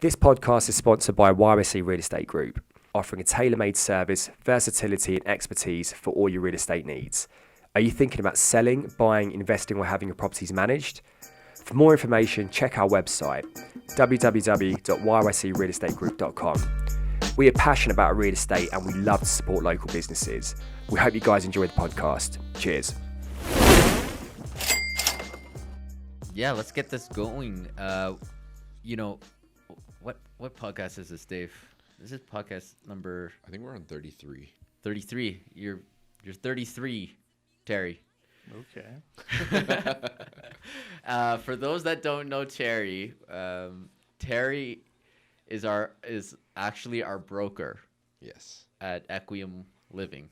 This podcast is sponsored by YSC Real Estate Group, offering a tailor-made service, versatility and expertise for all your real estate needs. Are you thinking about selling, buying, investing or having your properties managed? For more information, check our website, www.yscrealestategroup.com. We are passionate about real estate and we love to support local businesses. We hope you guys enjoy the podcast. Cheers. Yeah, let's get this going. What podcast is this, Dave? This is podcast number I think we're on 33. 33. You're 33, Terry. Okay. For those that don't know Terry, Terry is actually our broker Yes. at Equium Living.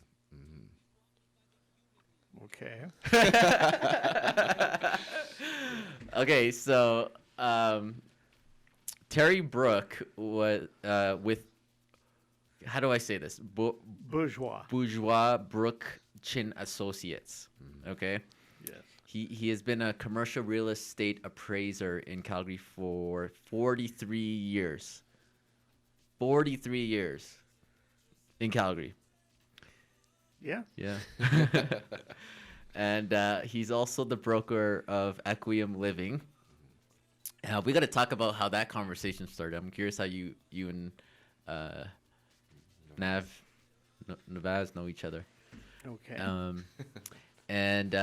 Okay. Okay, so Terry Brooke was with, how do I say this? Bourgeois. Brooke Chin Associates. Okay. Yes. He has been a commercial real estate appraiser in Calgary for 43 years. 43 years in Calgary. Yeah. Yeah. And he's also the broker of Equium Living. We got to talk about how that conversation started. I'm curious how you and Navaz know each other. Okay. And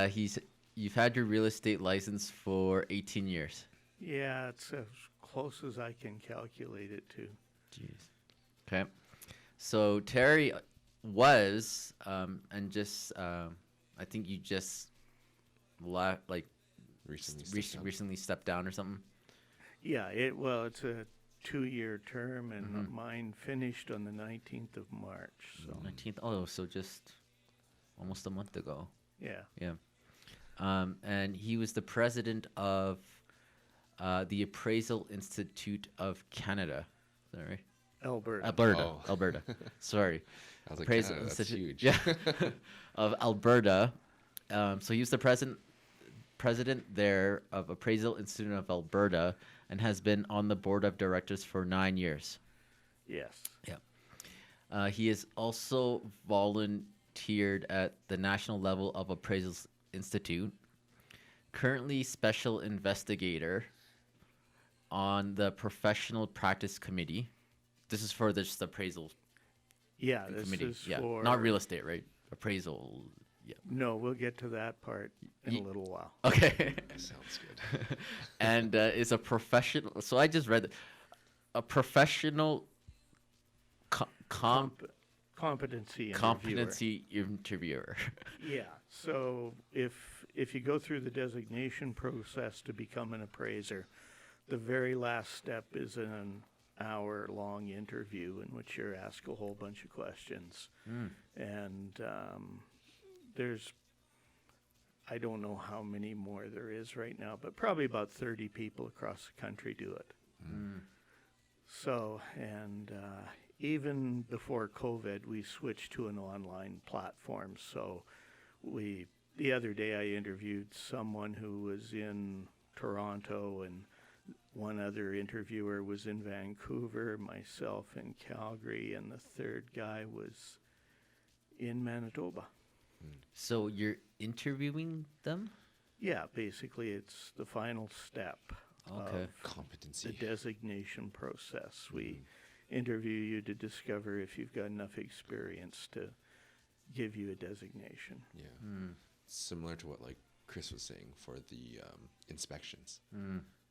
you've had your real estate license for 18 years. Yeah, it's as close as I can calculate it to. Jeez. Okay. So Terry was, and just, I think you just recently stepped down or something. Yeah, it's a 2-year term, and mine finished on the 19th of March. So 19th. Oh, so just almost a month ago. yeah. Yeah. And he was the president of the Appraisal Institute of Canada. Is that right? Alberta. Alberta. Sorry. I was like, Appraisal Canada, that's Institute. huge. Yeah. Of Alberta. So he was the president there of Appraisal Institute of Alberta and has been on the board of directors for 9 years. Yes. Yeah. He is also volunteered at the national level of Appraisal Institute, currently special investigator on the professional practice committee. This is for just appraisal Yeah, this committee. is Yeah, for... not real estate, right? Appraisal. Yeah. No, we'll get to that part in a little while. Okay. Sounds good. And is a professional. So I just read a professional Competency interviewer. Yeah. So if you go through the designation process to become an appraiser, the very last step is an hour-long interview in which you're asked a whole bunch of questions. And I don't know how many more there is right now, but probably about 30 people across the country do it. So, and even before COVID, we switched to an online platform. So the other day I interviewed someone who was in Toronto, and one other interviewer was in Vancouver, myself in Calgary, and the third guy was in Manitoba. So you're interviewing them? Yeah, basically it's the final step Okay. of Competency. the designation process. We interview you to discover if you've got enough experience to give you a designation. Yeah. Similar to what like Chris was saying for the inspections.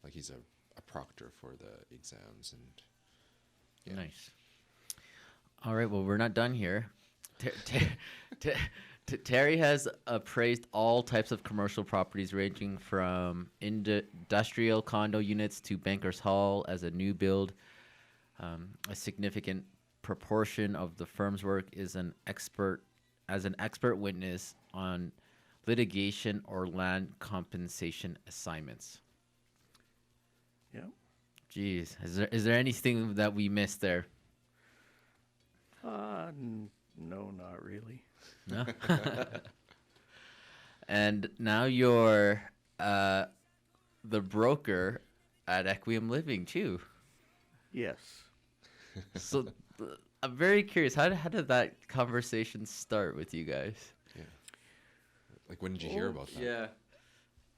Like he's a proctor for the exams and yeah. Nice. All right. Well, we're not done here. Terry has appraised all types of commercial properties ranging from industrial condo units to Bankers Hall as a new build. A significant proportion of the firm's work is an expert witness on litigation or land compensation assignments. Yeah. Jeez, is there anything that we missed there? No, not really. No. And now you're the broker at Equium Living too. Yes. So I'm very curious. How did that conversation start with you guys? Yeah. Like, when did you hear about that? Yeah.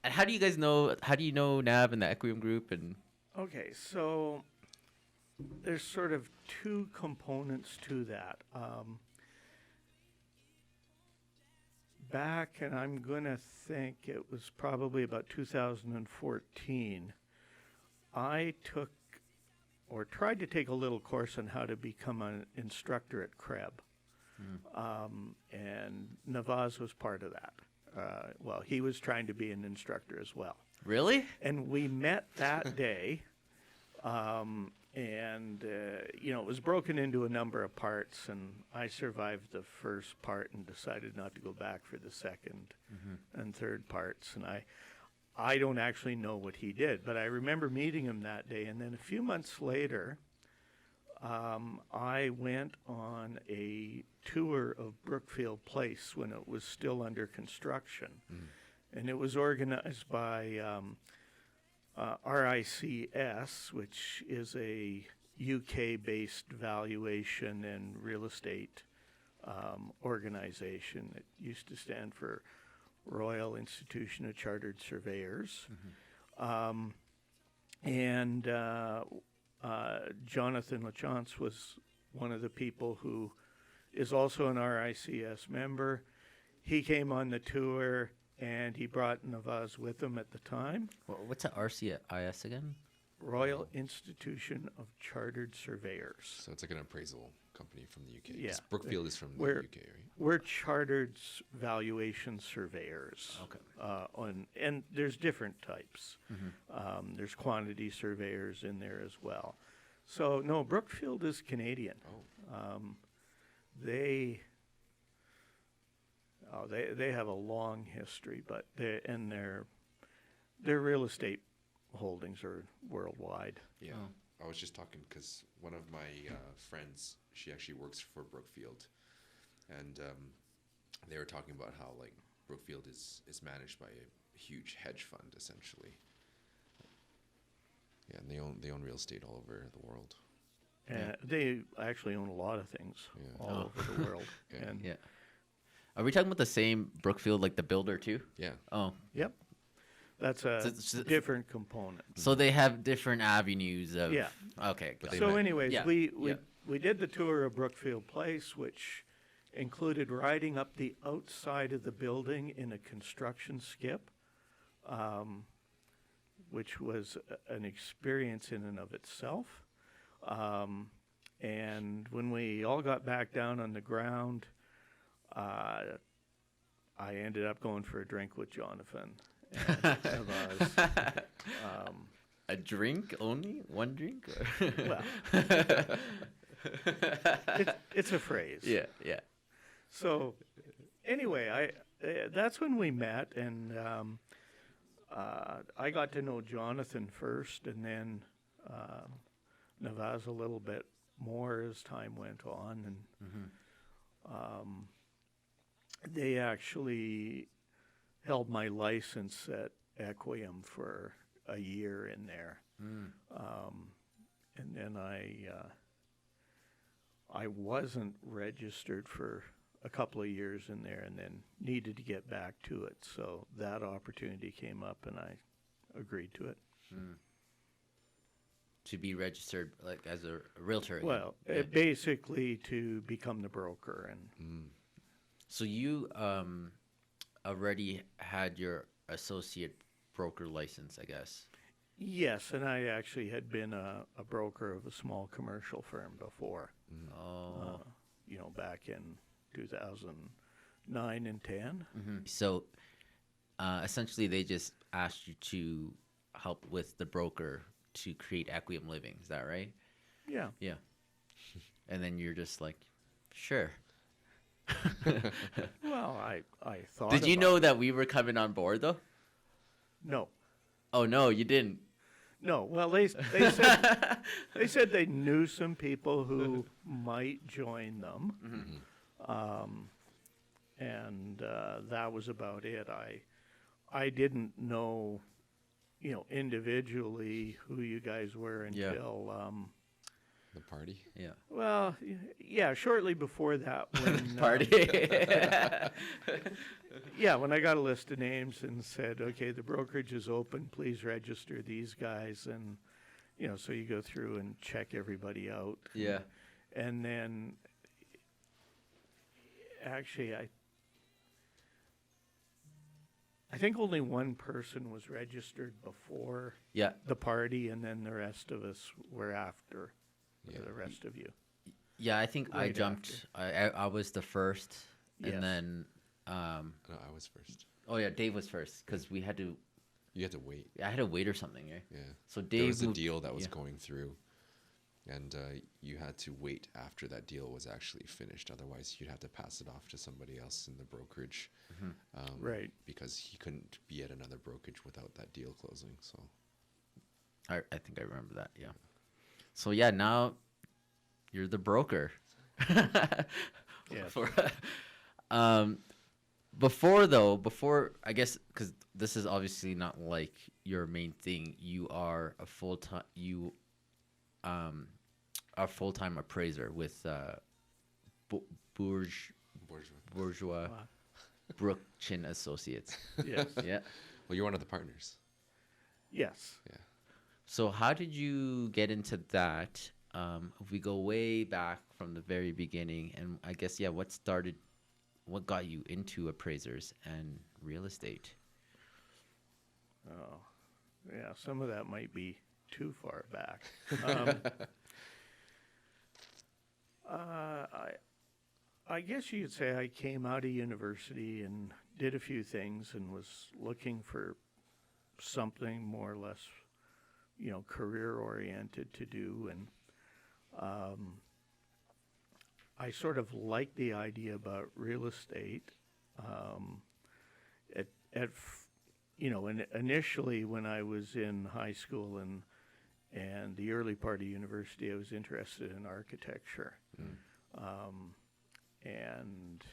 And how do you guys know? How do you know Nav and the Equium group? And Okay, so there's sort of two components to that. Back, and I'm going to think it was probably about 2014, I took or tried to take a little course on how to become an instructor at CREB. And Navaz was part of that. Well, he was trying to be an instructor as well. really? And we met that day, it was broken into a number of parts, and I survived the first part and decided not to go back for the second and third parts. And I don't actually know what he did, but I remember meeting him that day. And then a few months later, I went on a tour of Brookfield Place when it was still under construction. And it was organized by RICS, which is a UK-based valuation and real estate organization. It used to stand for Royal Institution of Chartered Surveyors. Jonathan LaChance was one of the people who is also an RICS member. He came on the tour, and he brought Navaz with him at the time. What's an RCIS again? Royal Institution of Chartered Surveyors. So it's like an appraisal company from the UK. 'Cause Yeah. Brookfield is from the We're- UK, right? We're chartered valuation surveyors. Okay. And there's different types. There's quantity surveyors in there as well. So no, Brookfield is Canadian. They have a long history, but their real estate holdings are worldwide. Yeah. Oh. I was just talking because one of my friends, she actually works for Brookfield, and they were talking about how like Brookfield is managed by a huge hedge fund essentially. Yeah, and they own real estate all over the world. And they actually own a lot of things all over the world. Yeah. And Yeah. Are we talking about the same Brookfield, like the builder too? Yeah. Oh, yep, that's a So- different component. so they have different avenues of. Yeah. Okay. But got they it. So met. anyways, Yeah, we yeah. did the tour of Brookfield Place, which included riding up the outside of the building in a construction skip, which was an experience in and of itself. And when we all got back down on the ground, I ended up going for a drink with Jonathan. And Navaz. A drink only? One drink? Or? Well, it's a phrase. Yeah. Yeah. So, anyway, that's when we met, and I got to know Jonathan first, and then Navaz a little bit more as time went on, and they actually held my license at Equium for a year in there, and then I wasn't registered for a couple of years in there, and then needed to get back to it. So that opportunity came up, and I agreed to it. To be registered like as a realtor. again. Well, Yeah. basically to become the broker, and So you already had your associate broker license, I guess. yes, and I actually had been a broker of a small commercial firm before. Oh. Back in 2009 and 10. So essentially, they just asked you to help with the broker to create Equium Living. Is that right? Yeah. Yeah. And then you're just like, sure. Well, I thought. Did you about know that we were coming on board though? No. Oh no, you didn't. No. Well, they said they said they knew some people who might join them, and that was about it. I didn't know, individually who you guys were Yeah. until The party. Yeah. Well, yeah, shortly before that, when Party. yeah, when I got a list of names and said, okay, the brokerage is open, please register these guys, and so you go through and check everybody out. Yeah. And then, actually, I think only one person was registered before Yeah. the party, and then the rest of us were after. Yeah. The rest of you. Yeah, I think I Right jumped. I was the first, Yes. and then No, I was first. oh yeah, Dave was first because we had to. You had to wait. I had to wait or something, right? Yeah. So There Dave was a moved- deal that was yeah. going through, and you had to wait after that deal was actually finished. Otherwise, you'd have to pass it off to somebody else in the brokerage, Right. Because he couldn't be at another brokerage without that deal closing. So I think I remember that. Yeah. So yeah, now you're the broker. Yes. Before I guess because this is obviously not like your main thing. You are a full-time appraiser with bourgeois. Bourgeois Wow. Brooke Chin Associates. Yes. Yeah. Well, you're one of the partners. Yes. Yeah. So how did you get into that? If we go way back from the very beginning, and I guess what got you into appraisers and real estate? Oh, yeah. Some of that might be too far back. I guess you could say I came out of university and did a few things and was looking for something more or less, career oriented to do, and I sort of liked the idea about real estate. Initially when I was in high school and the early part of university, I was interested in architecture. And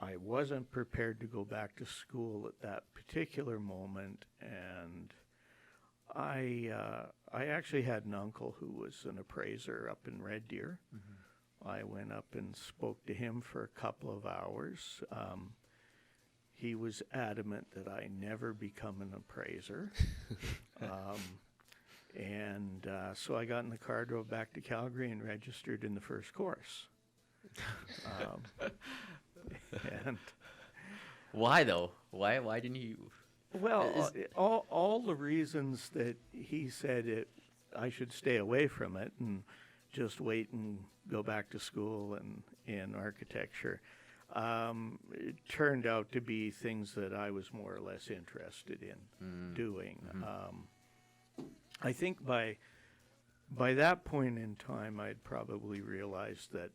I wasn't prepared to go back to school at that particular moment, and I actually had an uncle who was an appraiser up in Red Deer. I went up and spoke to him for a couple of hours. He was adamant that I never become an appraiser. So I got in the car, drove back to Calgary, and registered in the first course. And Why though? Why didn't you? well, all the reasons that he said I should stay away from it and just wait and go back to school in architecture, it turned out to be things that I was more or less interested in doing. I think by that point in time, I'd probably realized that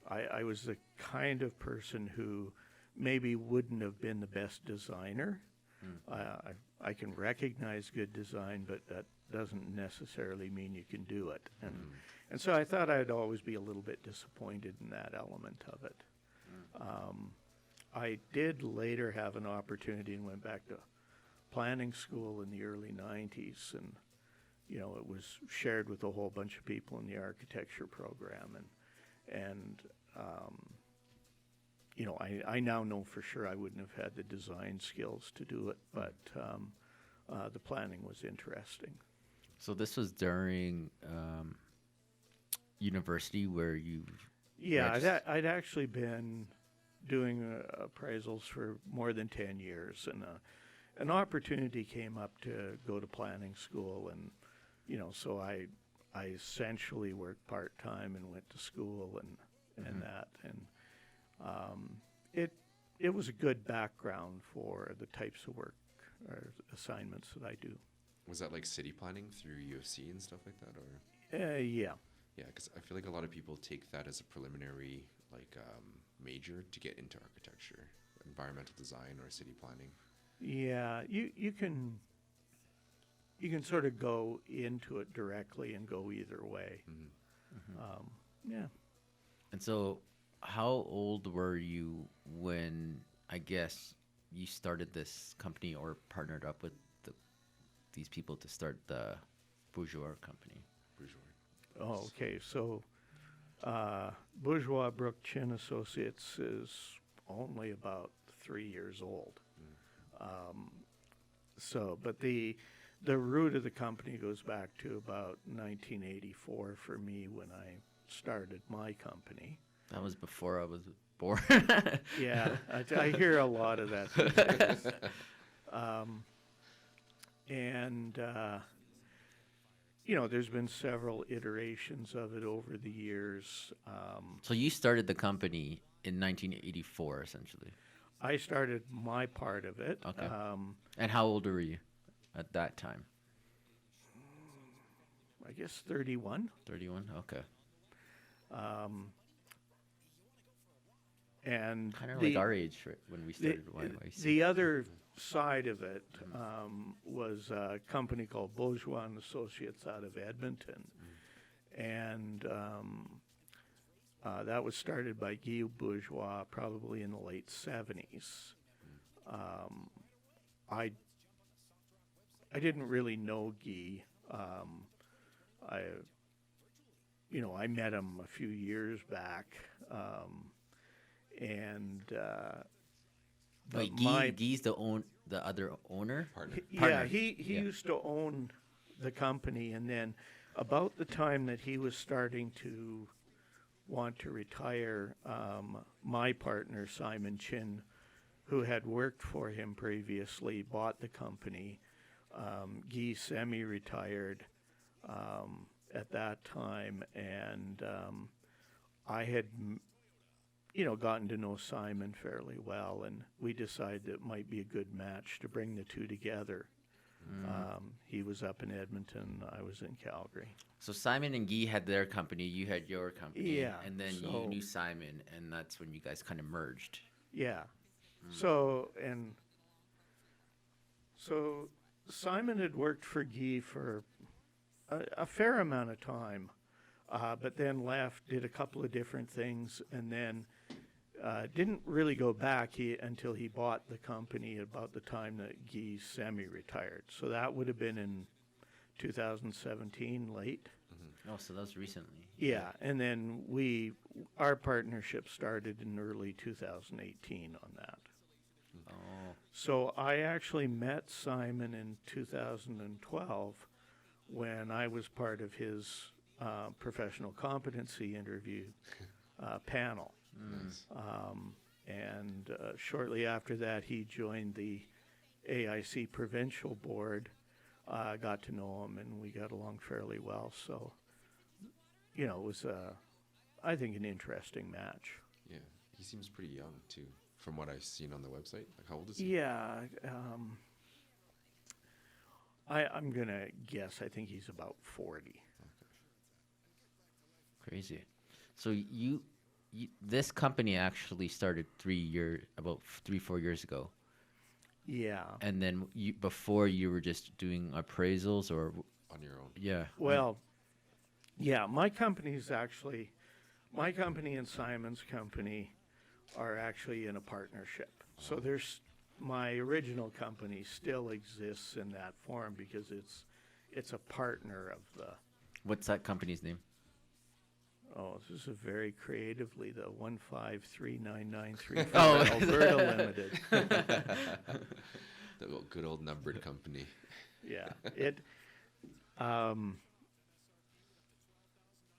I was the kind of person who maybe wouldn't have been the best designer. I can recognize good design, but that doesn't necessarily mean you can do it. And so I thought I'd always be a little bit disappointed in that element of it. I did later have an opportunity and went back to planning school in the early 90s, and it was shared with a whole bunch of people in the architecture program, and I now know for sure I wouldn't have had the design skills to do it, but the planning was interesting. So this was during university where you. Yeah, I'd actually been doing appraisals for more than 10 years, and an opportunity came up to go to planning school, and so I essentially worked part-time and went to school and that, and it was a good background for the types of work or assignments that I do. Was that like city planning through U of C and stuff like that, or? Yeah. Yeah, because I feel like a lot of people take that as a preliminary major to get into architecture, environmental design, or city planning. Yeah, you can sort of go into it directly and go either way. Yeah. And so, how old were you when I guess you started this company or partnered up with these people to start the Bourgeois company? Bourgeois. Oh, okay. So, Bourgeois Brooke Chin Associates is only about 3 years old. So, but the root of the company goes back to about 1984 for me when I started my company. That was before I was born. Yeah, I hear a lot of that these days. And there's been several iterations of it over the years. So you started the company in 1984, essentially. I started my part of it. Okay. And how old were you at that time? I guess 31. 31? Okay. And Kind of like our age right, when we started YYC. the other side of it was a company called Bourgeois and Associates out of Edmonton. And that was started by Guy Bourgeois probably in the late 70s. I didn't really know Guy. I met him a few years back. Wait, Guy's the other owner? Partner. Yeah, he used to own the company, and then about the time that he was starting to want to retire, my partner, Simon Chin, who had worked for him previously, bought the company. Guy semi-retired at that time, and I had gotten to know Simon fairly well, and we decided it might be a good match to bring the two together. He was up in Edmonton, I was in Calgary. So Simon and Guy had their company, you had your company, Yeah, and then you so- knew Simon, and that's when you guys kind of merged. Yeah. So Simon had worked for Guy for a fair amount of time, but then left, did a couple of different things, and then didn't really go back until he bought the company about the time that Guy semi-retired. So that would have been in 2017, late. Oh, so that was recently. Yeah, and then our partnership started in early 2018 on that. Oh, So I actually met Simon in 2012 when I was part of his professional competency interview panel. Nice. And shortly after that, he joined the AIC provincial board. I got to know him, and we got along fairly well. So, it was, I think, an interesting match. Yeah. He seems pretty young, too, from what I've seen on the website. Like, how old is he? Yeah. I'm going to guess, I think he's about 40. crazy. So this company actually started about 3-4 years ago. Yeah. And then before you were just doing appraisals or On your own. yeah. Well, yeah, my company and Simon's company are actually in a partnership. So my original company still exists in that form because it's a partner of the, What's that company's name? this is very creatively, the 1539935 Oh. Alberta Limited. The good old numbered company. Yeah,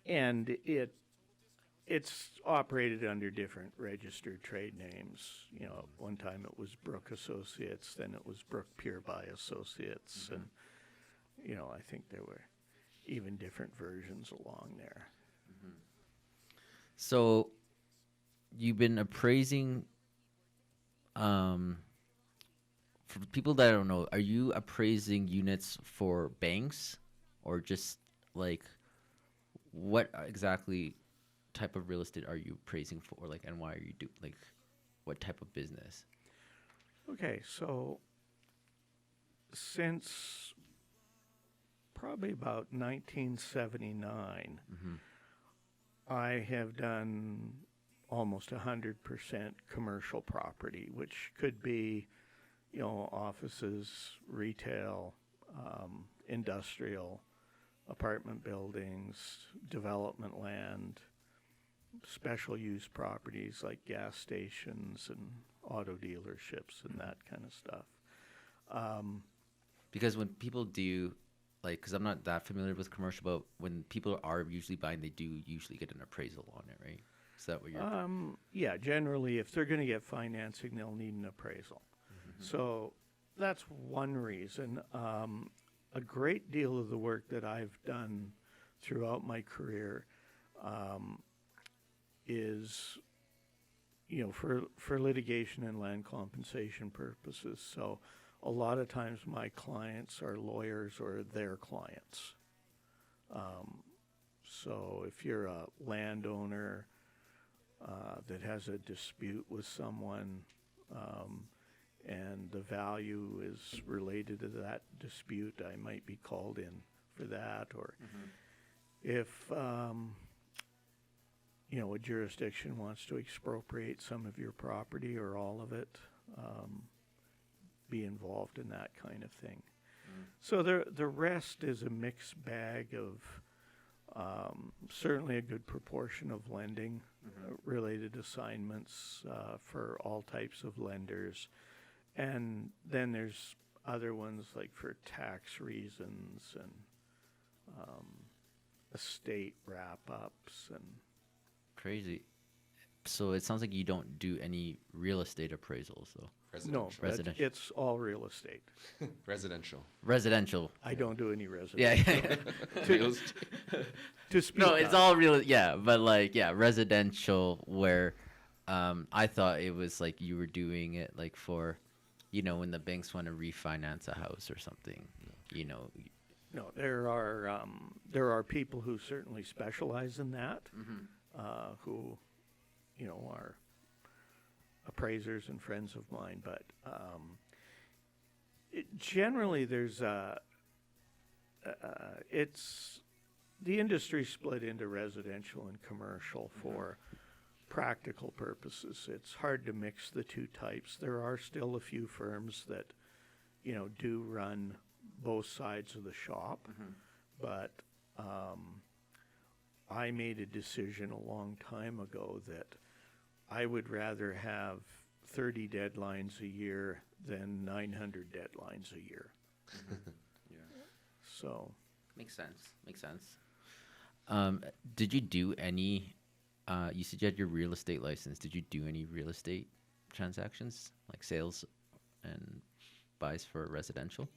and it's operated under different registered trade names. At one time it was Brooke Associates, then it was Brooke Purebuy Associates, and I think there were even different versions along there. So you've been appraising, for people that don't know, are you appraising units for banks or just like what exactly type of real estate are you appraising for? Like, and why are you what type of business? Okay, so since probably about 1979, I have done almost 100% commercial property, which could be, offices, retail, industrial, apartment buildings, development land, special use properties like gas stations and auto dealerships and that kind of stuff. Because when people do, like, because I'm not that familiar with commercial, but when people are usually buying, they do usually get an appraisal on it, right? Is that what you're? Yeah, generally, if they're going to get financing, they'll need an appraisal. So that's one reason. A great deal of the work that I've done throughout my career is, for litigation and land compensation purposes. So a lot of times my clients are lawyers or their clients. So if you're a landowner that has a dispute with someone, and the value is related to that dispute, I might be called in for that. Or if, a jurisdiction wants to expropriate some of your property or all of it, be involved in that kind of thing. So the rest is a mixed bag of certainly a good proportion of lending related assignments for all types of lenders. And then there's other ones like for tax reasons and estate wrap-ups and Crazy. So it sounds like you don't do any real estate appraisals, though. no, Residential. it's all real estate. Residential. Residential. I don't do any residential. Yeah. To speak No, it's of. all real. Yeah, but residential where I thought it was like you were doing it like for, when the banks want to refinance a house or something, No, there are people who certainly specialize in that, who, are appraisers and friends of mine. But generally, there's it's the industry split into residential and commercial for practical purposes. It's hard to mix the two types. There are still a few firms that, do run both sides of the shop, but I made a decision a long time ago that I would rather have 30 deadlines a year than 900 deadlines a year. Yeah. So Makes sense. Did you do any? You said you had your real estate license. Did you do any real estate transactions, like sales and buys for residential?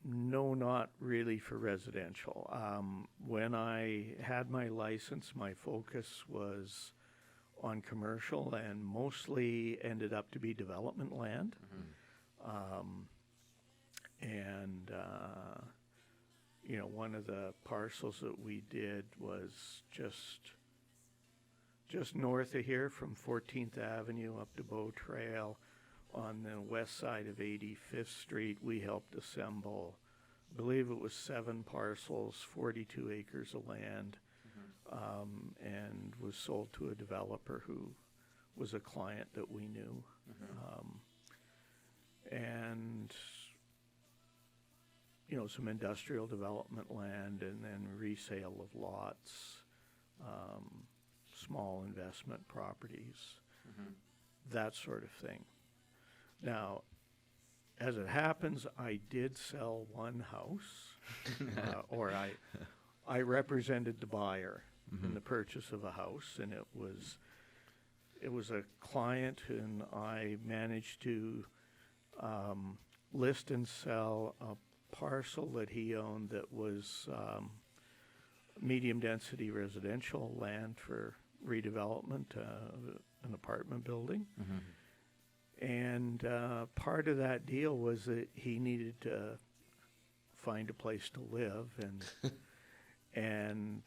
no, not really for residential. When I had my license, my focus was on commercial and mostly ended up to be development land. And one of the parcels that we did was just north of here from 14th Avenue up to Bow Trail on the west side of 85th Street. We helped assemble, I believe it was 7 parcels, 42 acres of land, and was sold to a developer who was a client that we knew. And some industrial development land, and then resale of lots, small investment properties, that sort of thing. Now, as it happens, I did sell one house, or I represented the buyer in the purchase of a house, and it was a client, and I managed to list and sell a parcel that he owned that was medium density residential land for redevelopment, an apartment building. And part of that deal was that he needed to find a place to live, and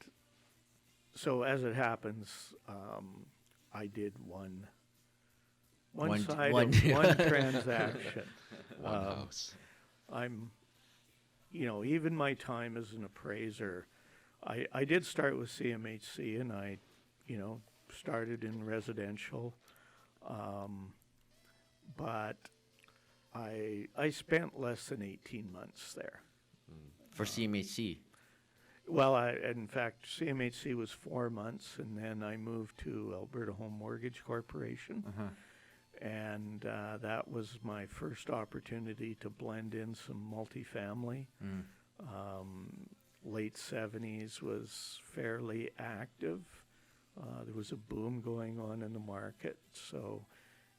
so as it happens, I did one transaction. One house. I'm, even my time as an appraiser, I did start with CMHC, and I, started in residential, but I spent less than 18 months there. for CMHC? Well, in fact, CMHC was 4 months, and then I moved to Alberta Home Mortgage Corporation. And that was my first opportunity to blend in some multifamily. Late 70s was fairly active. There was a boom going on in the market, so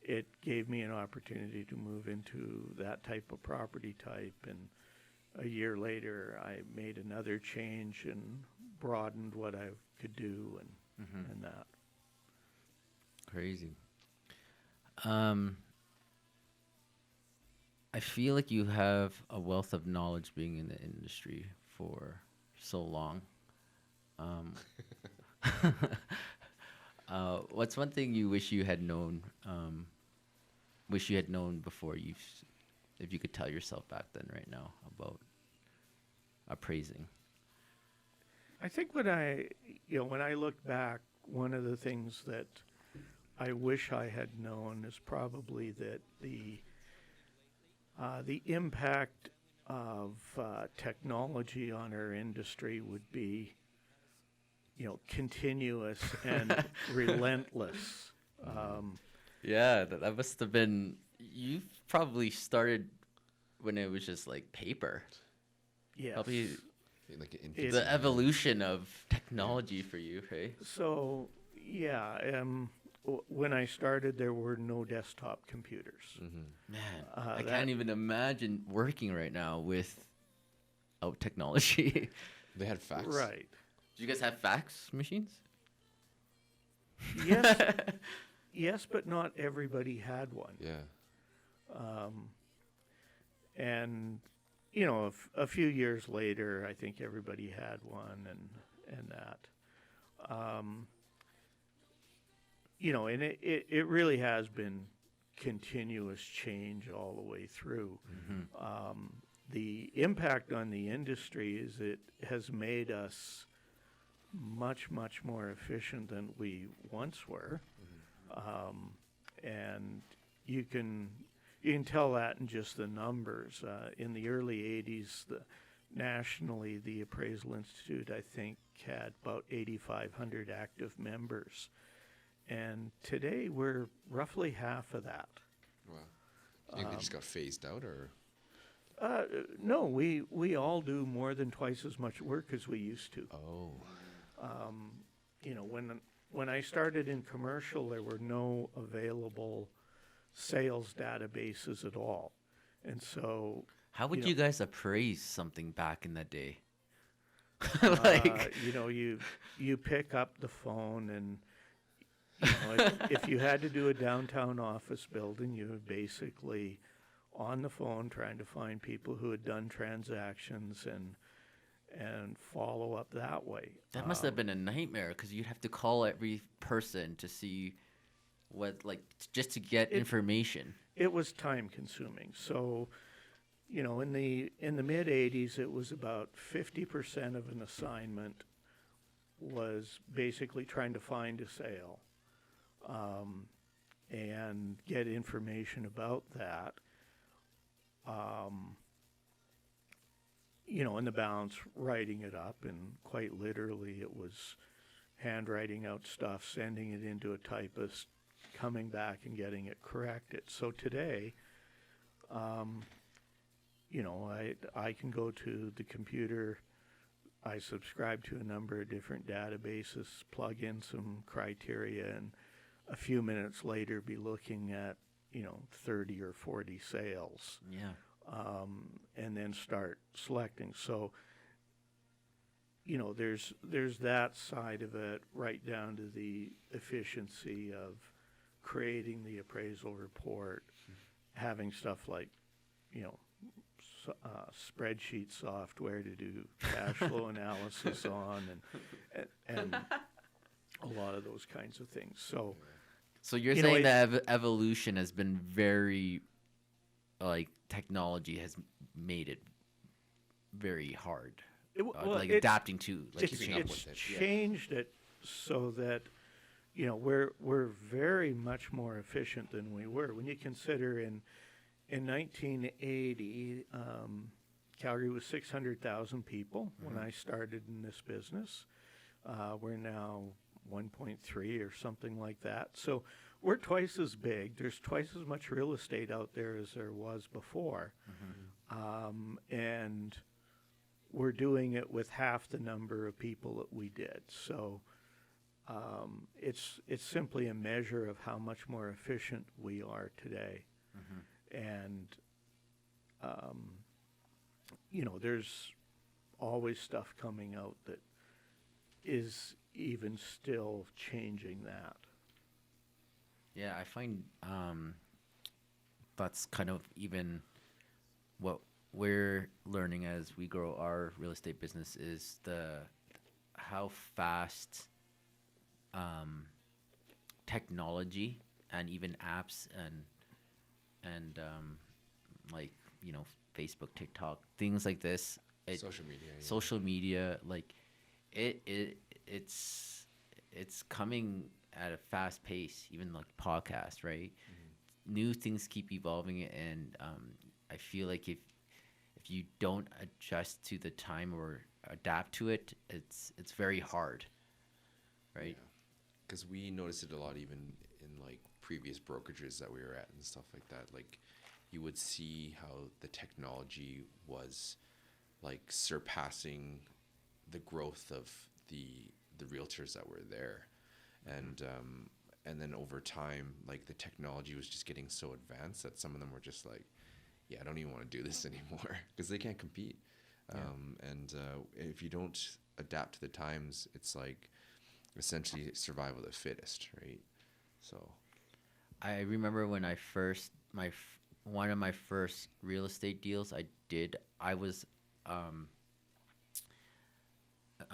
it gave me an opportunity to move into that type of property type. And a year later, I made another change and broadened what I could do and that. Crazy. I feel like you have a wealth of knowledge being in the industry for so long. What's one thing you wish you had known? Before if you could tell yourself back then, right now, about appraising. I think when I look back, one of the things that I wish I had known is probably that the impact of technology on our industry would be, continuous and relentless. Yeah, that must have been. You probably started when it was just like paper. Yes. Probably Like an It- the evolution of technology for you, right? So, yeah, when I started, there were no desktop computers. Man, I that- can't even imagine working right now without technology. They had fax. Right. Do you guys have fax machines? Yes, yes, but not everybody had one. Yeah. And a few years later, I think everybody had one, and that. And it really has been continuous change all the way through. The impact on the industry is it has made us much, much more efficient than we once were. And you can tell that in just the numbers. In the early 80s, nationally, the Appraisal Institute, I think, had about 8,500 active members. And today, we're roughly half of that. Wow. Do you think they just got phased out, or? No, we all do more than twice as much work as we used to. Oh. When I started in commercial, there were no available sales databases at all. And so, How would you guys appraise something back in the day? you pick up the phone, and if you had to do a downtown office building, you were basically on the phone trying to find people who had done transactions and follow up that way. That must have been a nightmare because you'd have to call every person to see just to get information. It was time consuming. So, in the mid 80s, it was about 50% of an assignment was basically trying to find a sale and get information about that. And the balance writing it up, and quite literally it was handwriting out stuff, sending it into a typist, coming back and getting it corrected. So today, I can go to the computer. I subscribe to a number of different databases, plug in some criteria, and a few minutes later be looking at 30 or 40 sales. Yeah. And then start selecting. So, there's that side of it, right down to the efficiency of creating the appraisal report, having stuff like, spreadsheet software to do cash flow analysis on, and a lot of those kinds of things. So you're saying that evolution has been very, technology has made it very hard, adapting to, keeping up it's with it. changed it so that we're very much more efficient than we were. When you consider in 1980, Calgary was 600,000 people when I started in this business. We're now 1.3 or something like that. So we're twice as big. There's twice as much real estate out there as there was before. And we're doing it with half the number of people that we did. So it's simply a measure of how much more efficient we are today. And, you know, there's always stuff coming out that is even still changing that. Yeah, I find that's kind of even what we're learning as we grow our real estate business is how fast technology and even apps and like, you know, Facebook, TikTok, things like this. Social media. Yeah. Social media, like it's coming at a fast pace. Even like podcasts, right? New things keep evolving, and I feel like if you don't adjust to the time or adapt to it, it's very hard, right? Because we noticed it a lot even in like previous brokerages that we were at and stuff like that. Like you would see how the technology was like surpassing the growth of the realtors that were there. And then over time, like the technology was just getting so advanced that some of them were just like, yeah, I don't even want to do this anymore because they can't compete. And if you don't adapt to the times, it's like essentially survival of the fittest, right? So I remember when I first one of my first real estate deals I was I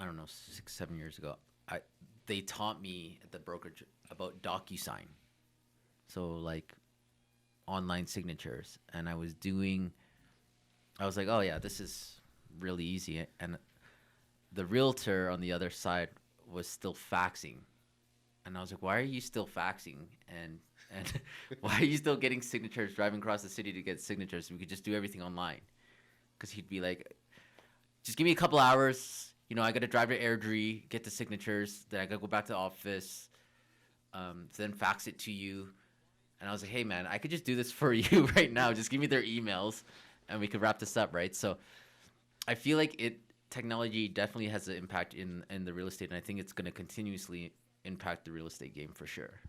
don't know, 6-7 years ago. They taught me at the brokerage about DocuSign, so like online signatures, and I was like, oh yeah, this is really easy. And the realtor on the other side was still faxing, and I was like, why are you still faxing? And why are you still getting signatures, driving across the city to get signatures? We could just do everything online. Because he'd be like, just give me a couple hours. You know, I got to drive to Airdrie, get the signatures. Then I got to go back to the office, then fax it to you. And I was like, hey, man, I could just do this for you right now. Just give me their emails, and we could wrap this up, right? So I feel like technology definitely has an impact in the real estate, and I think it's going to continuously impact the real estate game for sure.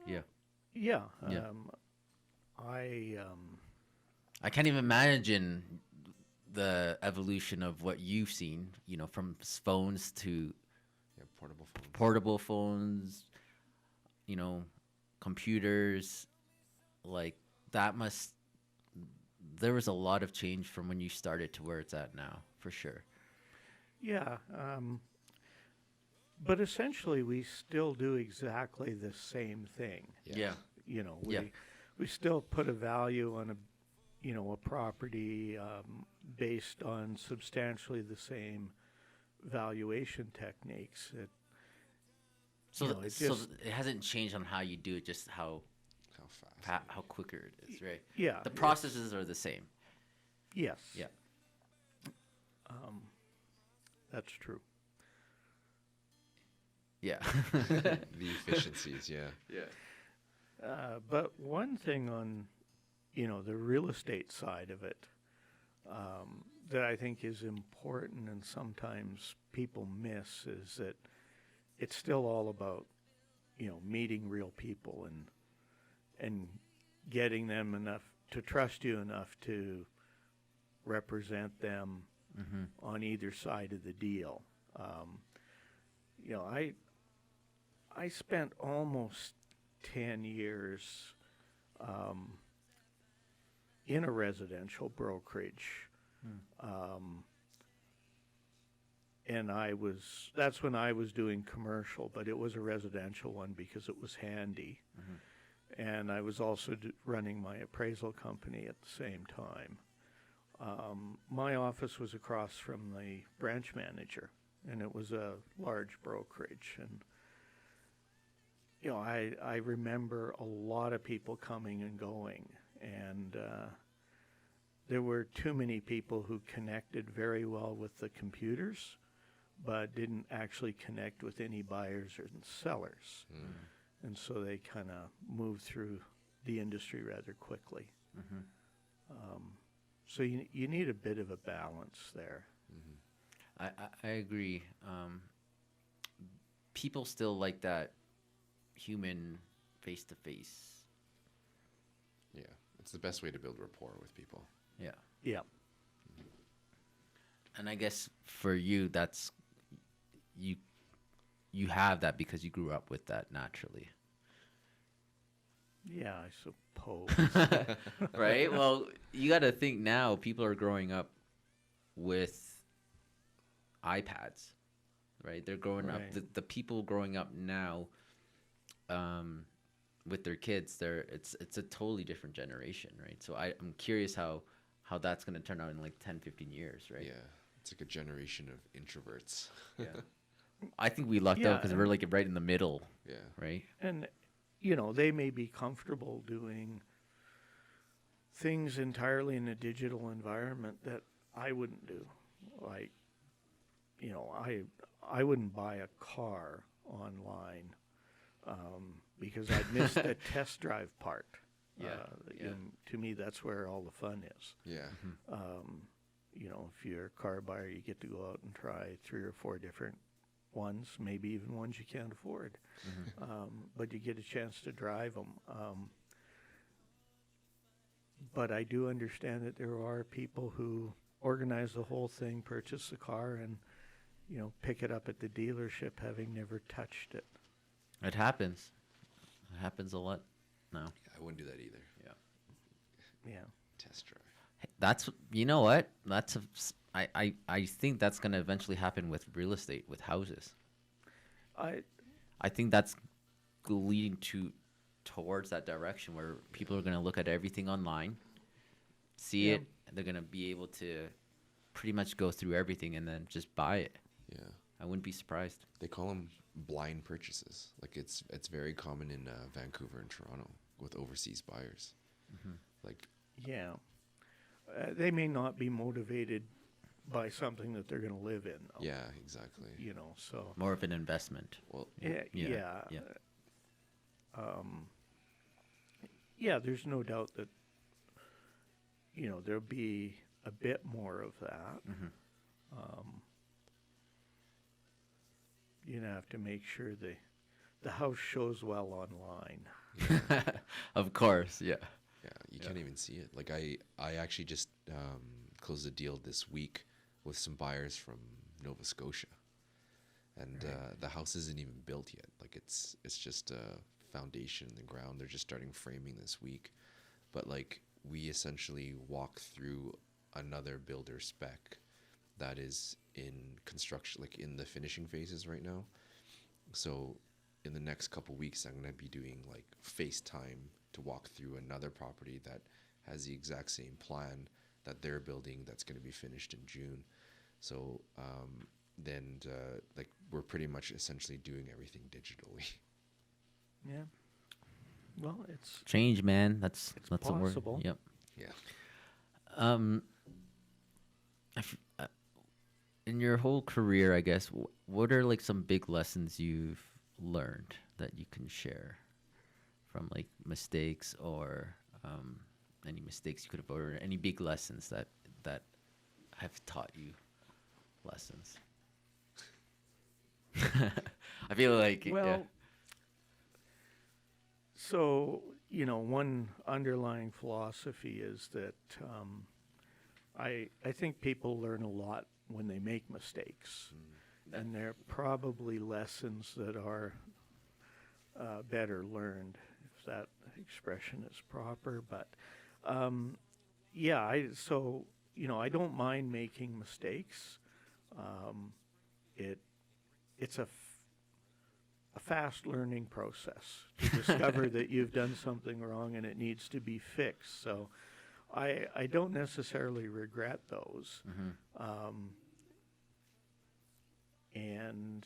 Yeah. I can't even imagine the evolution of what you've seen, you know, from phones to portable phones, you know, computers. Like there was a lot of change from when you started to where it's at now, for sure. Yeah. But essentially, we still do exactly the same thing. Yeah. You know, we still put a value on a property based on substantially the same valuation techniques. So it hasn't changed on how you do it, just how fast, how quicker it is, right? Yeah. The processes are the same. Yes. Yeah. That's true. Yeah. The efficiencies, yeah. But one thing on, the real estate side of it that I think is important and sometimes people miss is that it's still all about, meeting real people and getting them enough to trust you enough to represent them on either side of the deal. I spent almost 10 years in a residential brokerage. And that's when I was doing commercial, but it was a residential one because it was handy. And I was also running my appraisal company at the same time. My office was across from the branch manager, and it was a large brokerage. And I remember a lot of people coming and going, and there were too many people who connected very well with the computers, but didn't actually connect with any buyers or sellers. And so they kind of moved through the industry rather quickly. So you need a bit of a balance there. I agree. People still like that human face-to-face. Yeah, it's the best way to build rapport with people. Yeah. Yeah. And I guess for you, that's you have that because you grew up with that naturally. Yeah, I suppose. Right? Well, you got to think now people are growing up with iPads, right? They're growing up, Right. the people growing up now with their kids, it's a totally different generation, right? So I'm curious how that's going to turn out in like 10, 15 years, right? Yeah, it's like a generation of introverts. Yeah. I think we lucked out Yeah, because we're like right in the middle, Yeah. right? And, they may be comfortable doing things entirely in a digital environment that I wouldn't do. Like, I wouldn't buy a car online because I'd miss the test drive part. Yeah, yeah. To me, that's where all the fun is. Yeah. If you're a car buyer, you get to go out and try 3 or 4 different ones, maybe even ones you can't afford. But you get a chance to drive them. But I do understand that there are people who organize the whole thing, purchase the car, and pick it up at the dealership having never touched it. It happens. It happens a lot now. I wouldn't do that either. Yeah. Test drive. That's, you know what? I think that's going to eventually happen with real estate, with houses. I think that's leading towards that direction where people are going to look at everything online, see it, and they're going to be able to pretty much go through everything and then just buy it. Yeah. I wouldn't be surprised. They call them blind purchases. Like it's very common in Vancouver and Toronto with overseas buyers. Like, Yeah. They may not be motivated by something that they're going to live in, though. yeah, exactly. So. More of an investment. Well, Yeah. There's no doubt that, there'll be a bit more of that. You're going to have to make sure the house shows well online. Of course, yeah. yeah, you can't even see it. Like I actually just closed a deal this week with some buyers from Nova Scotia, and the house isn't even built yet. Like it's just a foundation in the ground. They're just starting framing this week, but like we essentially walk through another builder spec that is in construction, like in the finishing phases right now. So in the next couple weeks, I'm going to be doing like FaceTime to walk through another property that has the exact same plan that they're building that's going to be finished in June. So then like we're pretty much essentially doing everything digitally. Yeah. Well, it's Change, man. That's possible. a word. Yep. Yeah. In your whole career, I guess, what are like some big lessons you've learned that you can share from like mistakes or any mistakes you could have, or any big lessons that have taught you lessons? I feel like well. So one underlying philosophy is that I think people learn a lot when they make mistakes, and they're probably lessons that are better learned, if that expression is proper. But I don't mind making mistakes. It's a fast learning process to discover that you've done something wrong and it needs to be fixed. So I don't necessarily regret those. And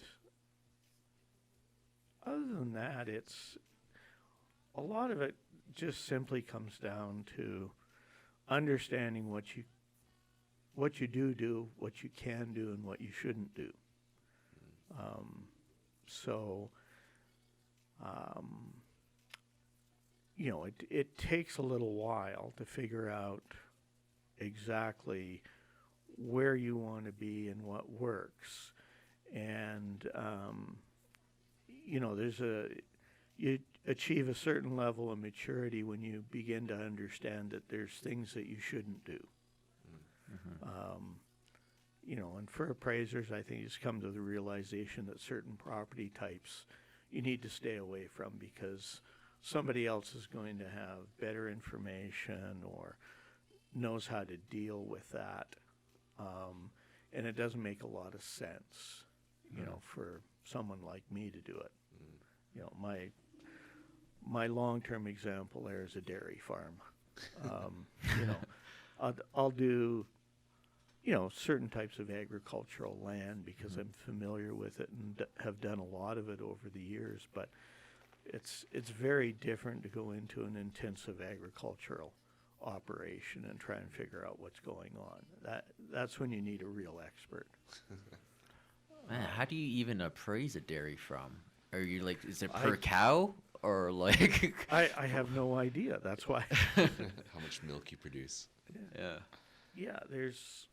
other than that, it's a lot of it just simply comes down to understanding what you do, what you can do, and what you shouldn't do. So, you know, it takes a little while to figure out exactly where you want to be and what works. And, you know, you achieve a certain level of maturity when you begin to understand that there's things that you shouldn't do. You know, and for appraisers, I think it's come to the realization that certain property types you need to stay away from because somebody else is going to have better information or knows how to deal with that. And it doesn't make a lot of sense, you know, for someone like me to do it. You know, my long-term example there is a dairy farm. You know, I'll do, you know, certain types of agricultural land because I'm familiar with it and have done a lot of it over the years, but it's very different to go into an intensive agricultural operation and try and figure out what's going on. That's when you need a real expert. Man, how do you even appraise a dairy farm? Are you like, is it per cow or like? I have no idea. That's why. How much milk you produce. Yeah. Yeah, there's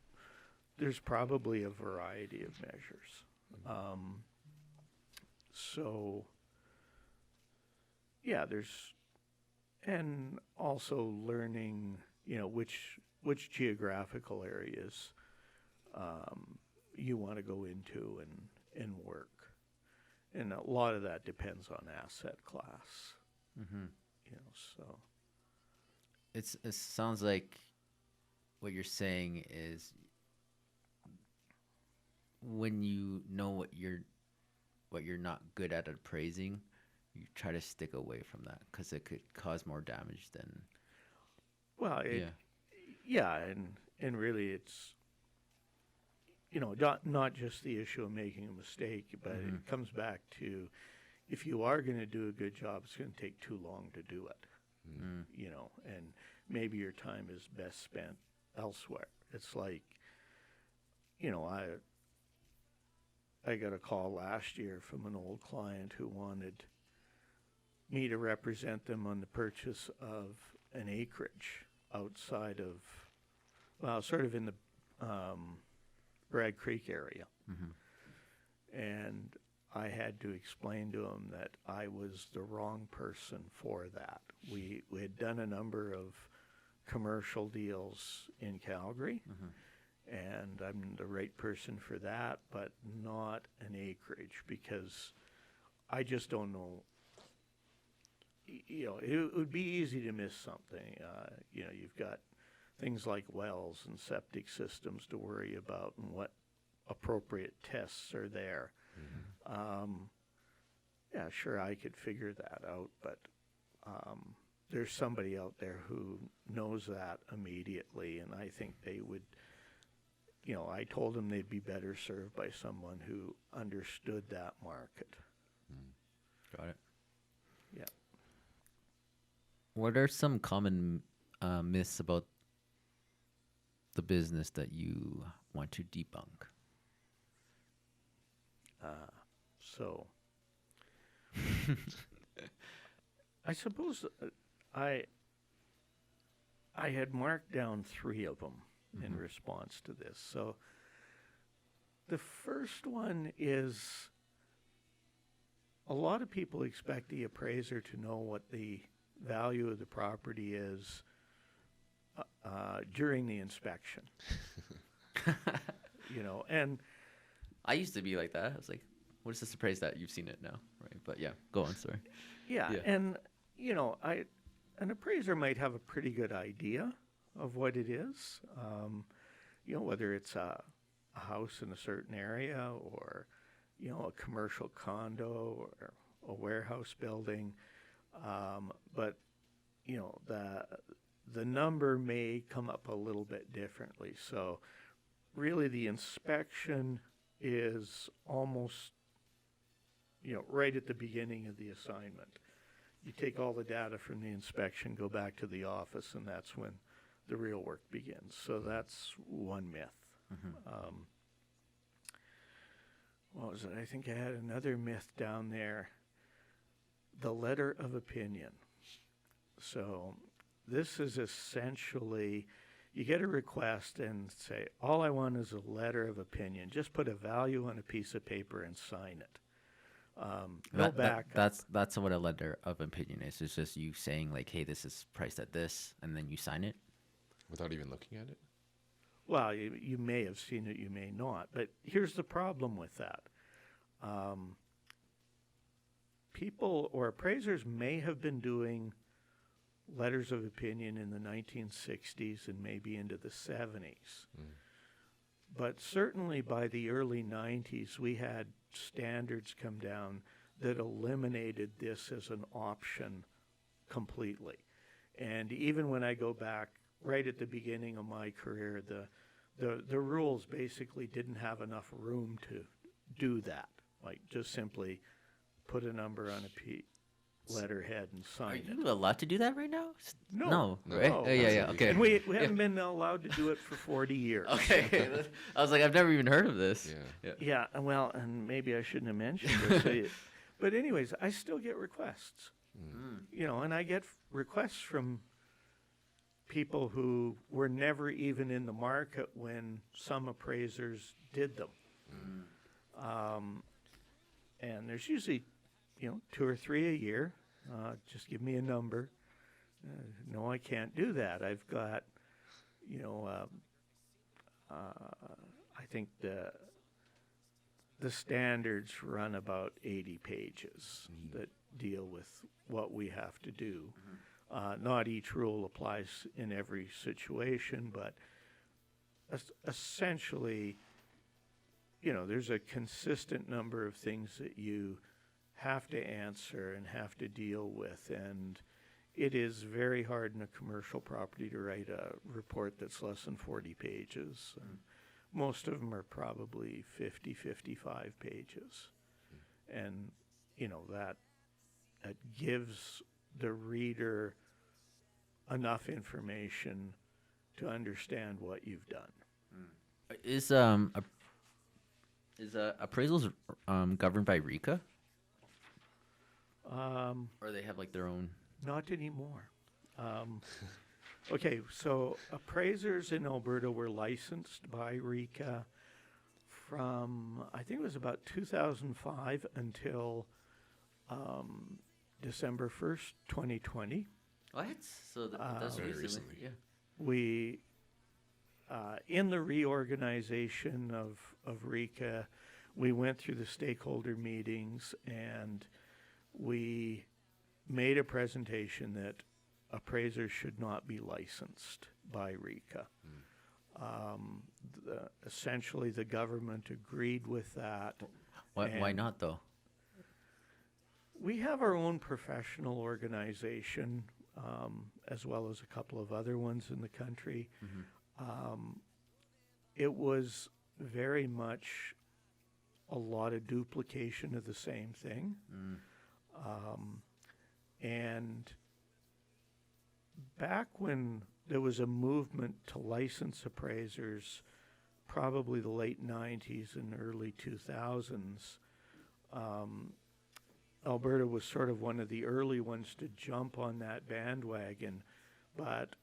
probably a variety of measures. So, yeah, and also learning, you know, which geographical areas you want to go into and work. And a lot of that depends on asset class. You know, so. It sounds like what you're saying is when you know what you're not good at appraising, you try to stick away from that because it could cause more damage than. Well, yeah, and really it's, you know, not just the issue of making a mistake, but it comes back to if you are going to do a good job, it's going to take too long to do it. You know, and maybe your time is best spent elsewhere. It's like, you know, I got a call last year from an old client who wanted me to represent them on the purchase of an acreage outside of, well, sort of in the Bragg Creek area. And I had to explain to him that I was the wrong person for that. We had done a number of commercial deals in Calgary, and I'm the right person for that, but not an acreage because I just don't know. You know, it would be easy to miss something. You know, you've got things like wells and septic systems to worry about and what appropriate tests are there. Yeah, sure, I could figure that out, but there's somebody out there who knows that immediately, and I think they would, you know, I told them they'd be better served by someone who understood that market. Got it. Yeah. What are some common myths about the business that you want to debunk? So, I suppose I had marked down 3 of them in response to this. So, the first one is a lot of people expect the appraiser to know what the value of the property is during the inspection. You know, and I used to be like that. I was like, what is this appraised at? You've seen it now, right? But yeah, go on, sorry. yeah, and you know, an appraiser might have a pretty good idea of what it is. You know, whether it's a house in a certain area or, you know, a commercial condo or a warehouse building. But, you know, the number may come up a little bit differently. So really the inspection is almost, you know, right at the beginning of the assignment. You take all the data from the inspection, go back to the office, and that's when the real work begins. So that's one myth. What was it? I think I had another myth down there. The letter of opinion. So this is essentially, you get a request and say, all I want is a letter of opinion. Just put a value on a piece of paper and sign it. No backup. That's what a letter of opinion is. It's just you saying like, hey, this is priced at this, and then you sign it. Without even looking at it? Well, you may have seen it, you may not. But here's the problem with that. People or appraisers may have been doing letters of opinion in the 1960s and maybe into the 70s. But certainly by the early 90s, we had standards come down that eliminated this as an option completely. And even when I go back right at the beginning of my career, the rules basically didn't have enough room to do that. Like just simply put a number on a letterhead and Are sign it. you allowed to do that right now? No. Right? No. Yeah. Okay. And we haven't been allowed to do it for 40 years. Okay. I was like, I've never even heard of this. Yeah, well, and maybe I shouldn't have mentioned this. But anyways, I still get requests. You know, and I get requests from people who were never even in the market when some appraisers did them. And there's usually, 2 or 3 a year. Just give me a number. No, I can't do that. I've got, I think the standards run about 80 pages that deal with what we have to do. Not each rule applies in every situation, but essentially, there's a consistent number of things that you have to answer and have to deal with. And it is very hard in a commercial property to write a report that's less than 40 pages. Most of them are probably 50, 55 pages. And, that gives the reader enough information to understand what you've done. Is appraisals governed by RECA? Or they have like their own? Not anymore. Okay, so appraisers in Alberta were licensed by RECA from, I think it was about 2005 until December 1st, 2020. What? So that's Very recently. recently. Yeah. We, in the reorganization of RECA, we went through the stakeholder meetings and we made a presentation that appraisers should not be licensed by RECA. Essentially, the government agreed with that. Why And not though? We have our own professional organization, as well as a couple of other ones in the country. It was very much a lot of duplication of the same thing. And back when there was a movement to license appraisers, probably the late 90s and early 2000s, Alberta was sort of one of the early ones to jump on that bandwagon, but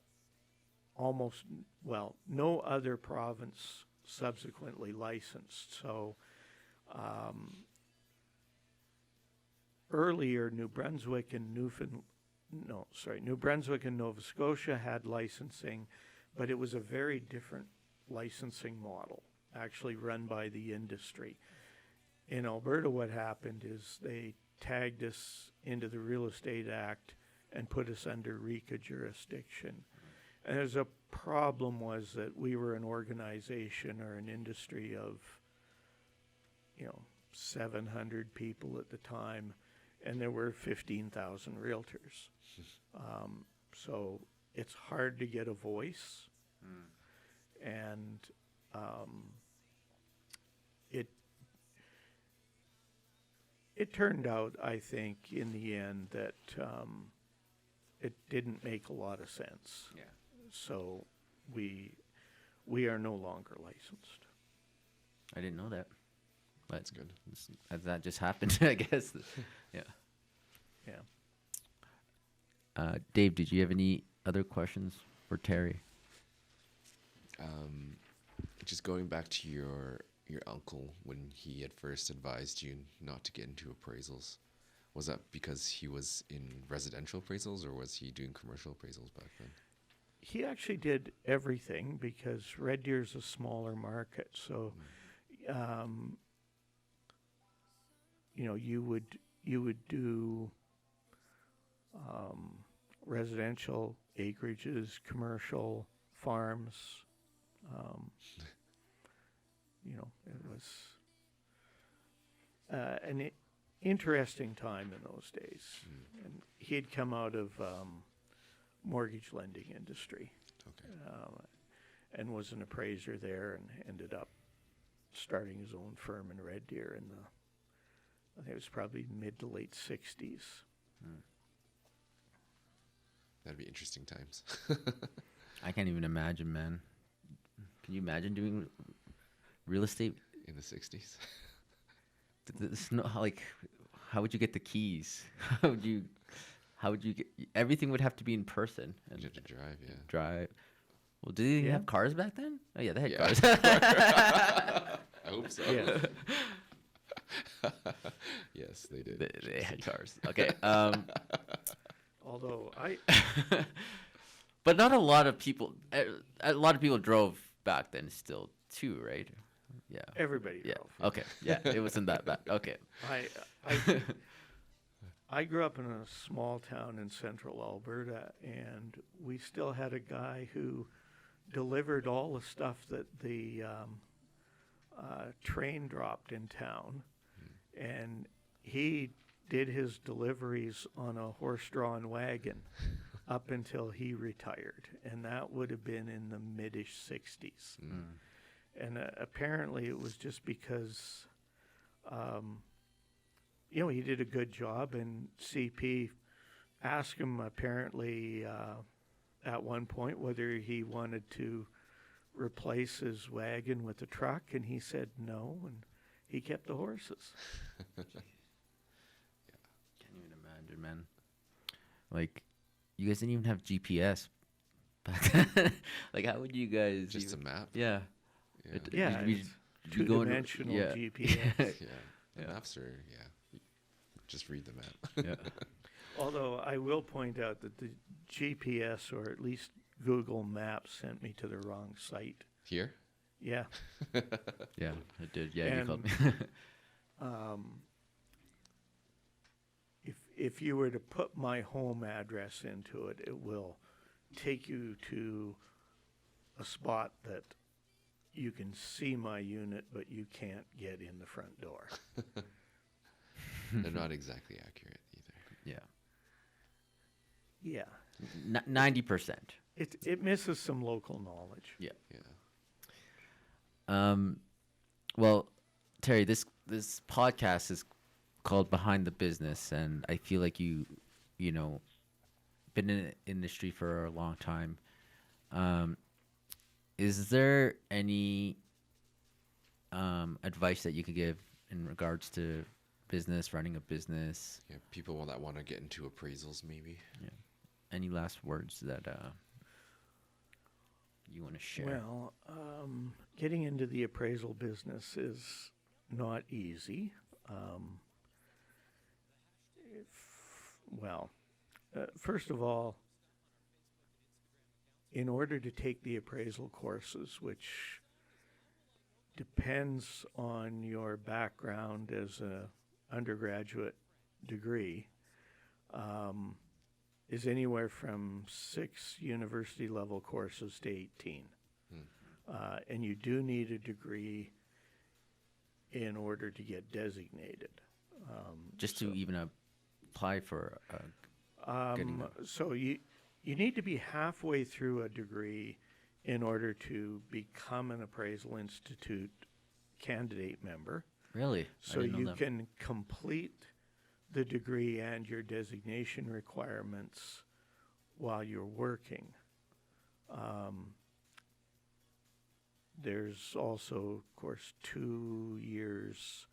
no other province subsequently licensed. So earlier, New Brunswick and Nova Scotia had licensing, but it was a very different licensing model, actually run by the industry. In Alberta, what happened is they tagged us into the Real Estate Act and put us under RECA jurisdiction. And there's a problem was that we were an organization or an industry of, 700 people at the time, and there were 15,000 realtors. So it's hard to get a voice. And it turned out, I think, in the end that it didn't make a lot of sense. Yeah. So we are no longer licensed. I didn't know that. But That's good. that just happened, I guess. Yeah. Yeah. Dave, did you have any other questions for Terry? Just going back to your uncle when he at first advised you not to get into appraisals, was that because he was in residential appraisals or was he doing commercial appraisals back then? He actually did everything because Red Deer's a smaller market. So, you would do residential acreages, commercial farms. It was an interesting time in those days. And he had come out of mortgage lending industry Okay. and was an appraiser there and ended up starting his own firm in Red Deer in I think it was probably mid to late 60s. That'd be interesting times. I can't even imagine, man. Can you imagine doing real estate? In the 60s. It's not like, how would you get the keys? How would you get, everything would have to be in person. You have to drive, yeah. Drive. Well, did they even Yeah. have cars back then? Oh yeah, they had Yeah. cars. I hope so. Yeah. Yes, they did. they had cars. Okay. Although But not a lot of people. A lot of people drove back then, still too, right? Yeah. everybody Yeah. drove. Okay. Yeah. It wasn't that bad. Okay. I grew up in a small town in central Alberta, and we still had a guy who delivered all the stuff that the train dropped in town, and he did his deliveries on a horse-drawn wagon up until he retired, and that would have been in the mid-ish 60s. And apparently it was just because he did a good job, and CP asked him apparently at one point whether he wanted to replace his wagon with a truck, and he said no, and he kept the horses. Can't even imagine, man. Like, you guys didn't even have GPS back then. Like, how would you guys? Just a map. Yeah. Yeah. Yeah, you- it's you go into- two-dimensional yeah. GPS. Yeah. The Yeah. maps are, just read the map. Yeah. Although I will point out that the GPS, or at least Google Maps, sent me to the wrong site. Here? Yeah. Yeah, it did. Yeah, you called me. If you were to put my home address into it, it will take you to a spot that you can see my unit, but you can't get in the front door. They're not exactly accurate either. Yeah. Yeah. 90%. It misses some local knowledge. Yeah. Yeah. Well, Terry, this podcast is called Behind the Business, and I feel like you know, been in the industry for a long time. Is there any advice that you could give in regards to business, running a business? Yeah. People that want to get into appraisals, maybe. Yeah. Any last words that you want to share? Well, getting into the appraisal business is not easy. First of all, in order to take the appraisal courses, which depends on your background as a undergraduate degree, is anywhere from 6 university level courses to 18. And you do need a degree in order to get designated. Just to even apply for getting that. So you need to be halfway through a degree in order to become an Appraisal Institute candidate member. Really? So I didn't know you that. can complete the degree and your designation requirements while you're working. There's also, of course, 2 years.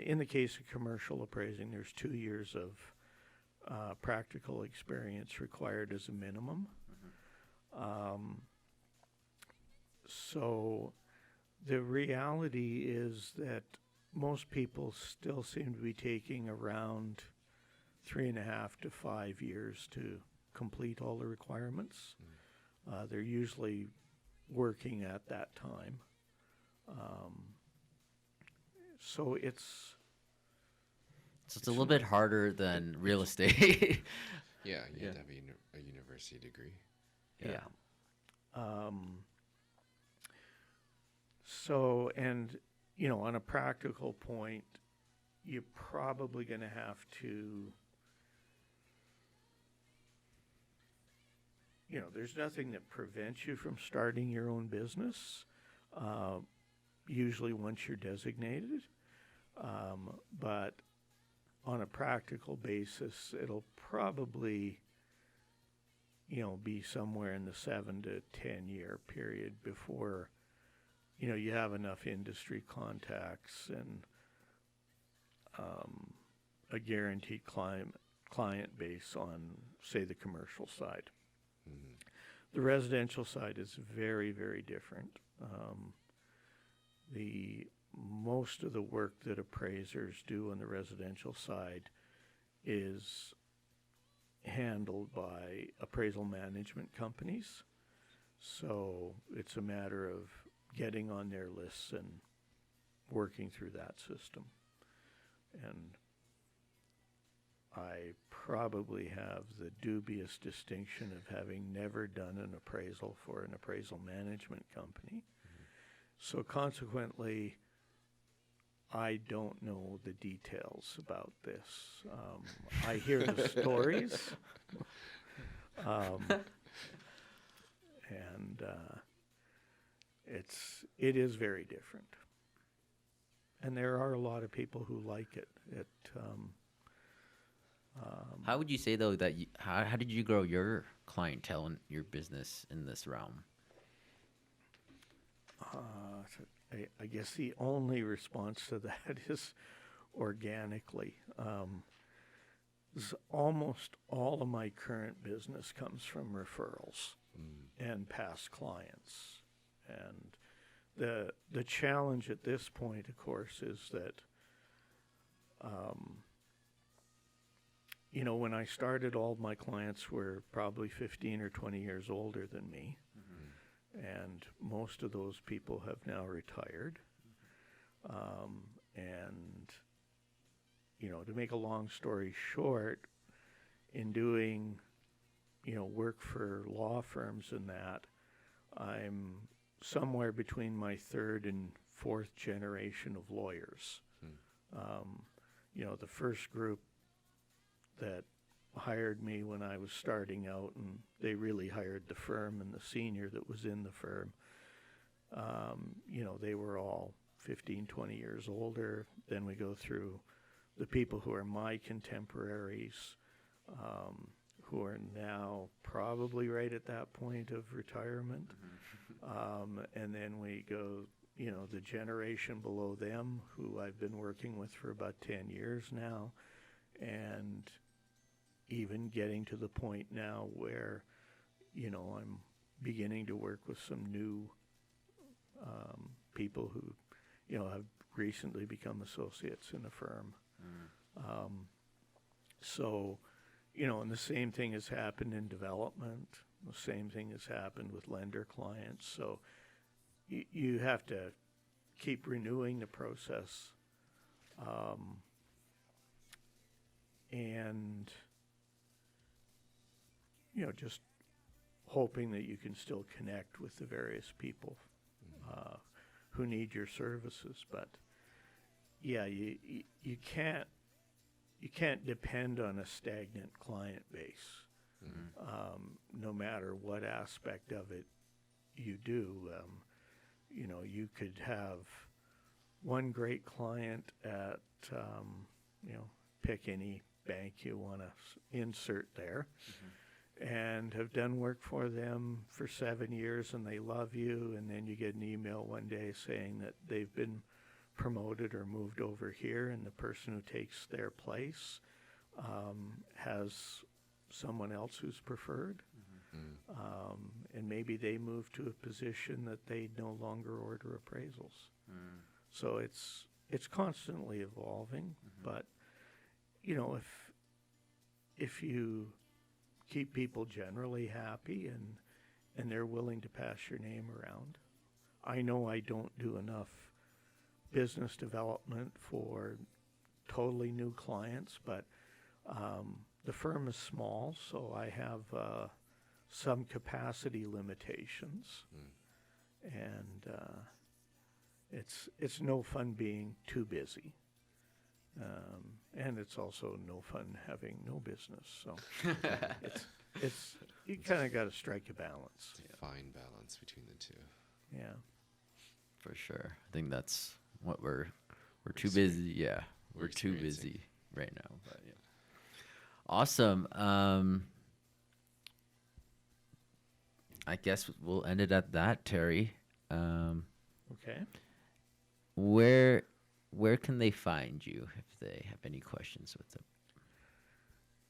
In the case of commercial appraising, there's 2 years of practical experience required as a minimum. So the reality is that most people still seem to be taking around 3.5 to 5 years to complete all the requirements. They're usually working at that time. So it's a little bit harder than real estate. Yeah, you Yeah. have to have a university degree. yeah. So, and on a practical point, you're probably going to have to, there's nothing that prevents you from starting your own business, usually once you're designated. But on a practical basis, it'll probably, be somewhere in the 7 to 10 year period before, you have enough industry contacts and a guaranteed client base on, say, the commercial side. The residential side is very, very different. Most of the work that appraisers do on the residential side is handled by appraisal management companies. So it's a matter of getting on their lists and working through that system. And I probably have the dubious distinction of having never done an appraisal for an appraisal management company. So consequently, I don't know the details about this. I hear the stories, and it is very different. And there are a lot of people who like it. How would you say though that how did you grow your clientele and your business in this realm? I guess the only response to that is organically. Almost all of my current business comes from referrals and past clients. And the challenge at this point, of course, is that, when I started, all my clients were probably 15 or 20 years older than me. And most of those people have now retired. And, to make a long story short, in doing, work for law firms and that, I'm somewhere between my 3rd and 4th generation of lawyers. The first group that hired me when I was starting out, and they really hired the firm and the senior that was in the firm. They were all 15, 20 years older. Then we go through the people who are my contemporaries, who are now probably right at that point of retirement. And then we go, the generation below them, who I've been working with for about 10 years now, and even getting to the point now where, I'm beginning to work with some new people who, have recently become associates in the firm. So, and the same thing has happened in development. The same thing has happened with lender clients. So you have to keep renewing the process. And just hoping that you can still connect with the various people who need your services. But yeah, you can't depend on a stagnant client base, no matter what aspect of it you do. You could have one great client at pick any bank you want to insert there. and have done work for them for 7 years and they love you, and then you get an email one day saying that they've been promoted or moved over here, and the person who takes their place has someone else who's preferred. And maybe they move to a position that they no longer order appraisals. So it's constantly evolving, but you know, if you keep people generally happy and they're willing to pass your name around. I know I don't do enough business development for totally new clients, but the firm is small, so I have some capacity limitations, and it's no fun being too busy, and it's also no fun having no business. So it's you kind of got to strike a balance. Fine balance between the two. Yeah, For sure. I think that's what we're too busy. Yeah, we're too experiencing. busy right now. But yeah. Awesome. I guess we'll end it at that, Terry. okay. Where can they find you if they have any questions with them?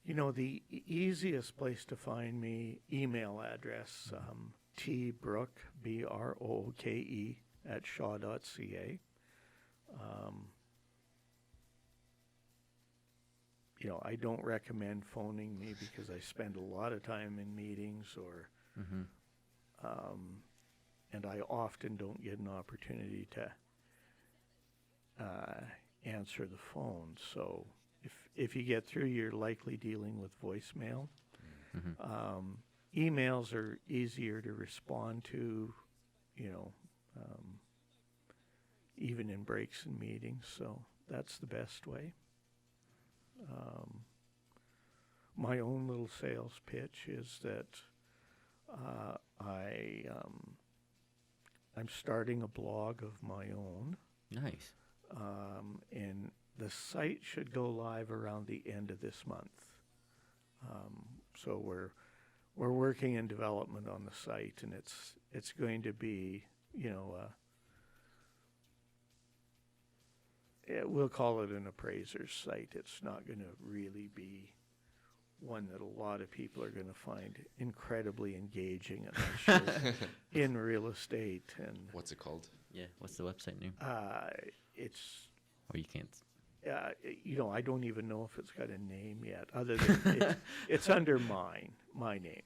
You know, the easiest place to find me, email address, tbrooke, BROOKE, at shaw.ca. You know, I don't recommend phoning me because I spend a lot of time in meetings, or and I often don't get an opportunity to answer the phone. So if you get through, you're likely dealing with voicemail. Emails are easier to respond to, you know, even in breaks in meetings. So that's the best way. My own little sales pitch is that I'm starting a blog of my own. Nice. And the site should go live around the end of this month. So we're working in development on the site, and it's going to be, you know, we'll call it an appraiser's site. It's not going to really be one that a lot of people are going to find incredibly engaging unless you're in real estate. And What's it called? Yeah. What's the website name? it's Oh, you can't. you know, I don't even know if it's got a name yet, other than it's under my name.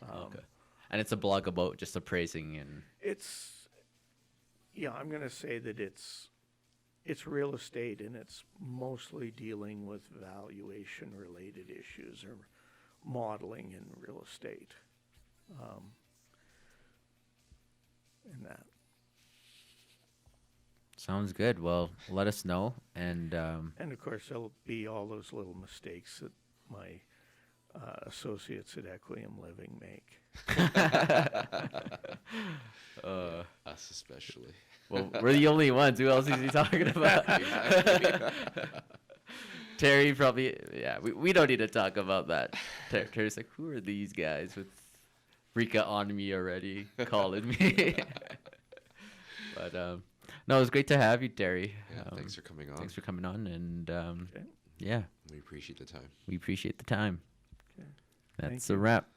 Okay. And it's a blog about just appraising and. I'm going to say that it's real estate, and it's mostly dealing with valuation related issues or modeling in real estate. And that. Sounds good. Well, let us know. And And of course, there'll be all those little mistakes that my associates at Equium Living make. Us especially. well, we're the only ones. Who else is he talking about? Terry probably. Yeah, we don't need to talk about that. Terry's like, who are these guys with Rika on me already, calling me? But no, it was great to have you, Terry. Yeah, thanks for coming on. Thanks for coming on, and Okay. yeah, We appreciate the time. we appreciate the time. Okay. That's Thank a you. wrap.